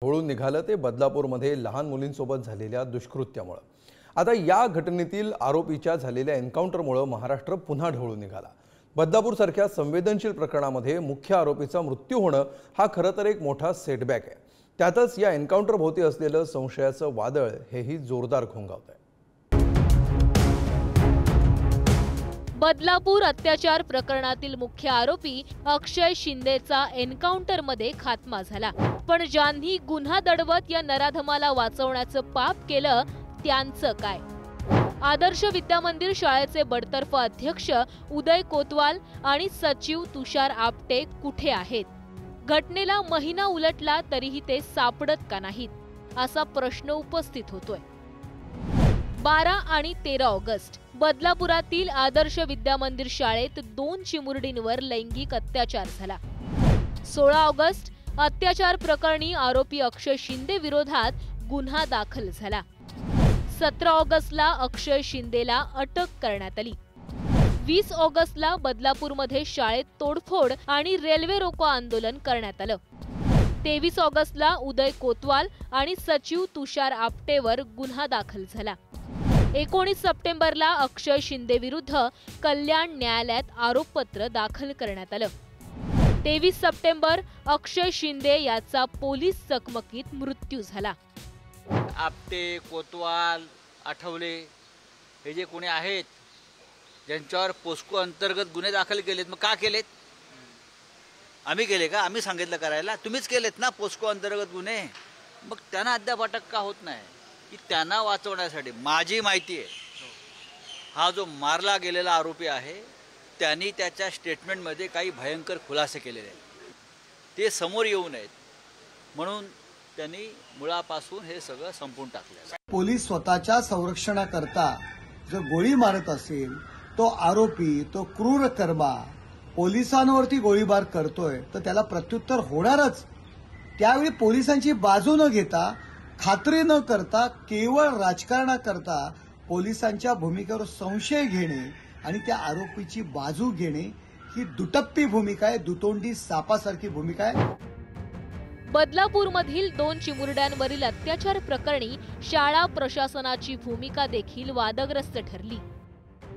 ढवळून निघालं ते बदलापूरमध्ये लहान मुलींसोबत झालेल्या दुष्कृत्यामुळे। आता या घटनेतील आरोपीच्या झालेल्या एन्काउंटरमुळे महाराष्ट्र पुन्हा ढवळून निघाला। बदलापूरसारख्या संवेदनशील प्रकरणामध्ये मुख्य आरोपीचा मृत्यू होणं हा खरं तर एक मोठा सेटबॅक आहे। त्यातच या एन्काउंटर भोवती असलेलं संशयाचं वादळ हेही जोरदार घोंगावतंय। बदलापूर अत्याचार प्रकरणातील मुख्य आरोपी अक्षय शिंदेचा एन्काउंटरमध्ये खात्मा झाला। पण ज्यांनी गुन्हा दडवत या नराधमाला वाचवण्याचं पाप केलं त्यांचं काय? आदर्श विद्यामंदिर शाळेचे बडतर्फ अध्यक्ष उदय कोतवाल आणि सचिव तुषार आपटे कुठे आहेत? घटनेला महिना उलटला तरीही ते सापडत का नाहीत असा प्रश्न उपस्थित होतोय। 12 आणि 13 ऑगस्ट बदलापुरातील आदर्श विद्यामंदिर शाळेत 2 चिमुरडींवर लैंगिक अत्याचार झाला। 16 ऑगस्ट अत्याचार प्रकरणी आरोपी अक्षय शिंदे विरोधात गुन्हा दाखल झाला। 17 ऑगस्टला अक्षय शिंदेला अटक करण्यात आली। 20 ऑगस्टला बदलापूरमध्ये शाळेत तोडफोड आणि रेल्वे रोको आंदोलन करण्यात आलं। 23 ऑगस्टला उदय कोतवाल आणि सचिव तुषार आपटेवर गुन्हा दाखल झाला। 19 सप्टेंबरला अक्षय शिंदे विरुद्ध कल्याण न्यायालयात आरोपपत्र दाखल करण्यात आलं। 23 सप्टेंबर अक्षय शिंदे याचा पोलीस चकमकीत मृत्यू झाला। आपटे, कोतवाल, आठवले हे जे कोणी आहेत ज्यांच्यावर पोस्को अंतर्गत गुन्हे दाखल केलेत, मग का केलेत? आम्ही केले का? आम्ही सांगितलं करायला? तुम्हीच केलेत ना पोस्को अंतर्गत गुन्हे। मग त्यांना अद्याप अटक का होत नाही? की त्यांना वाचवण्यासाठी माझी माहिती आहे हा जो मारला गेलेला आरोपी आहे त्यांनी त्याच्या स्टेटमेंटमध्ये काही भयंकर खुलासे केलेले आहेत, ते समोर येऊ नयेत म्हणून त्यांनी मुळापासून हे सगळं संपवून टाकलं। पोलीस स्वतःच्या संरक्षणाकरता जर गोळी मारत असेल, तो आरोपी, तो क्रूर कर्मा पोलिसांवरती गोळीबार करतोय तर त्याला प्रत्युत्तर होणारच। त्यावेळी पोलिसांची बाजू न घेता, खात्री न करता, केवळ राजकारणाकरता पोलिसांच्या भूमिकेवर संशय घेणे आणि त्या आरोपीची बाजू घेणे ही दुटप्पी भूमिका आहे, दुतोंडी सापासारखी भूमिका आहे। बदलापूरमधील 2 चिमुरड्यांवरील अत्याचार प्रकरणी शाळा प्रशासनाची भूमिका देखील वादग्रस्त ठरली।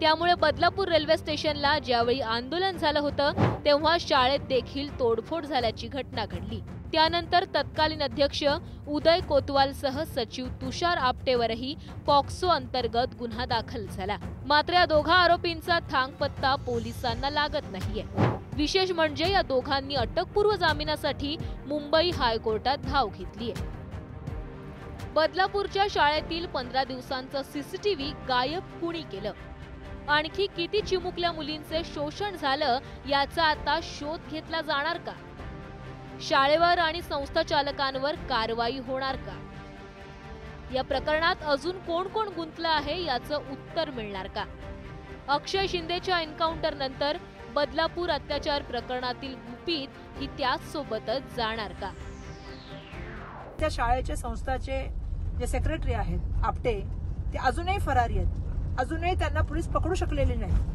त्यामुळे बदलापूर रेल्वे स्टेशनला ज्यावेळी आंदोलन झालं होतं तेव्हा शाळेत देखील तोडफोड झाल्याची घटना घडली। त्यानंतर तत्कालीन अध्यक्ष उदय कोतवालसह सचिव तुषार आपटेवरही पॉक्सो अंतर्गत गुन्हा दाखल झाला। मात्र या दोघा आरोपींचा थांगपत्ता पोलिसांना लागत नाहीये। विशेष म्हणजे या दोघांनी अटकपूर्व जामिनासाठी मुंबई हायकोर्टात धाव घेतलीय। बदलापूरच्या शाळेतील 15 दिवसांचं सीसीटीव्ही गायब कुणी केलं? आणखी किती चिमुकल्या मुलींचे शोषण झालं याचा आता शोध घेतला जाणार का? शाळेवर आणि संस्था चालकांवर कारवाई होणार का? या प्रकरणात अजून कोण कोण गुंतलं आहे याचं उत्तर मिळणार का? अक्षय शिंदेच्या एन्काउंटर नंतर बदलापूर अत्याचार प्रकरणातील गुपित ही त्याच सोबतच जाणार का? त्या शाळेचे संस्थाचे जे सेक्रेटरी आहेत आपटे, ते अजूनही फरारी आहेत। अजूनही त्यांना पोलीस पकडू शकलेले नाही।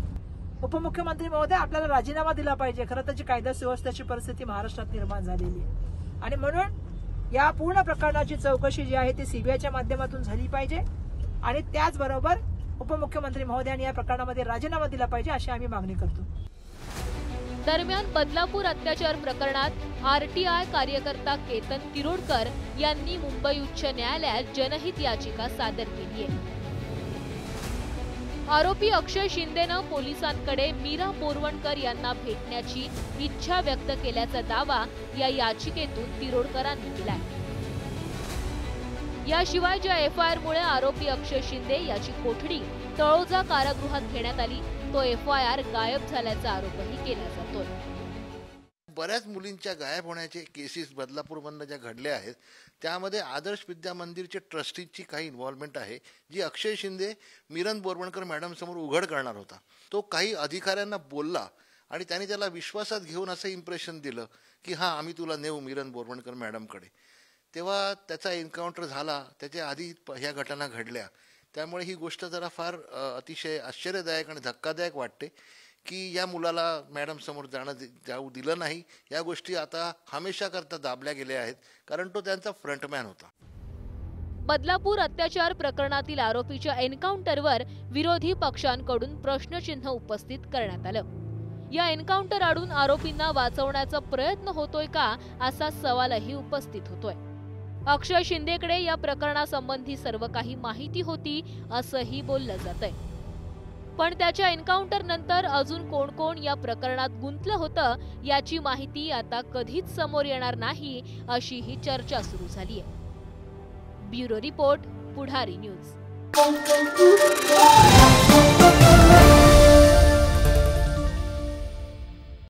उपमुख्यमंत्री महोदय, आपल्याला राजीनामा दिला पाहिजे। खरं तर जी कायदा सुव्यवस्थेची परिस्थिती महाराष्ट्रात निर्माण झालेली आहे आणि म्हणून या पूर्ण प्रकरणाची चौकशी जी आहे ती सीबीआयच्या माध्यमातून झाली पाहिजे आणि त्याचबरोबर उपमुख्यमंत्री महोदयांनी या प्रकरणामध्ये राजीनामा दिला पाहिजे अशी आम्ही मागणी करतो। दरम्यान बदलापूर अत्याचार प्रकरणात आरटीआय कार्यकर्ता केतन तिरोडकर यांनी मुंबई उच्च न्यायालयात जनहित याचिका सादर केली आहे। आरोपी अक्षय शिंदेनं पोलिसांकडे मीरा बोरवणकर यांना भेटण्याची इच्छा व्यक्त केल्याचा दावा या याचिकेतून तिरोडकरांनी केलाय। याशिवाय ज्या एफआयआरमुळे आरोपी अक्षय शिंदे याची कोठडी तळोजा कारागृहात घेण्यात आली तो एफआयआर गायब झाल्याचा आरोपही केला जातोय। बऱ्याच मुलींच्या गायब होण्याचे केसेस बदलापूरमधून ज्या घडल्या आहेत त्यामध्ये आदर्श विद्या मंदिरचे ट्रस्टीची काही इन्व्हॉल्वमेंट आहे, जी अक्षय शिंदे मिरन बोरवणकर मॅडम समोर उघड करणार होता। तो काही अधिकाऱ्यांना बोलला आणि त्यांनी त्याला विश्वासात घेऊन असं इम्प्रेशन दिलं की हां आम्ही तुला नेऊ मिरन बोरवणकर मॅडमकडे। तेव्हा त्याचा एन्काउंटर झाला, त्याच्या आधी ह्या घटना घडल्या। त्यामुळे ही गोष्ट जरा फार अतिशय आश्चर्यदायक आणि धक्कादायक वाटते की या मुलाला मॅडम समोर जाऊ दिलं नाही. या गोष्टी आता हमेशा करता दाबल्या गेल्या आहेत, कारण तो त्यांचा फ्रंटमॅन होता. बदलापूर अत्याचार प्रकरणातील आरोपीच्या एन्काउंटरवर विरोधी पक्षांकडून प्रश्नचिन्ह उपस्थित करण्यात आलं. या एन्काउंटर आडून आरोपींना वाचवण्याचा प्रयत्न होतोय का असा सवालही उपस्थित होतोय. अक्षय शिंदेकडे या प्रकरणासंबंधी सर्व काही माहिती होती असंही बोललं जातंय. पण त्याच्या एन्काउंटर नंतर अजून कोण कोण या प्रकरणात गुंतलं होतं याची माहिती आता कधीच समोर येणार नाही अशी ही चर्चा सुरू झालीय. ब्युरो रिपोर्ट, पुढारी न्यूज.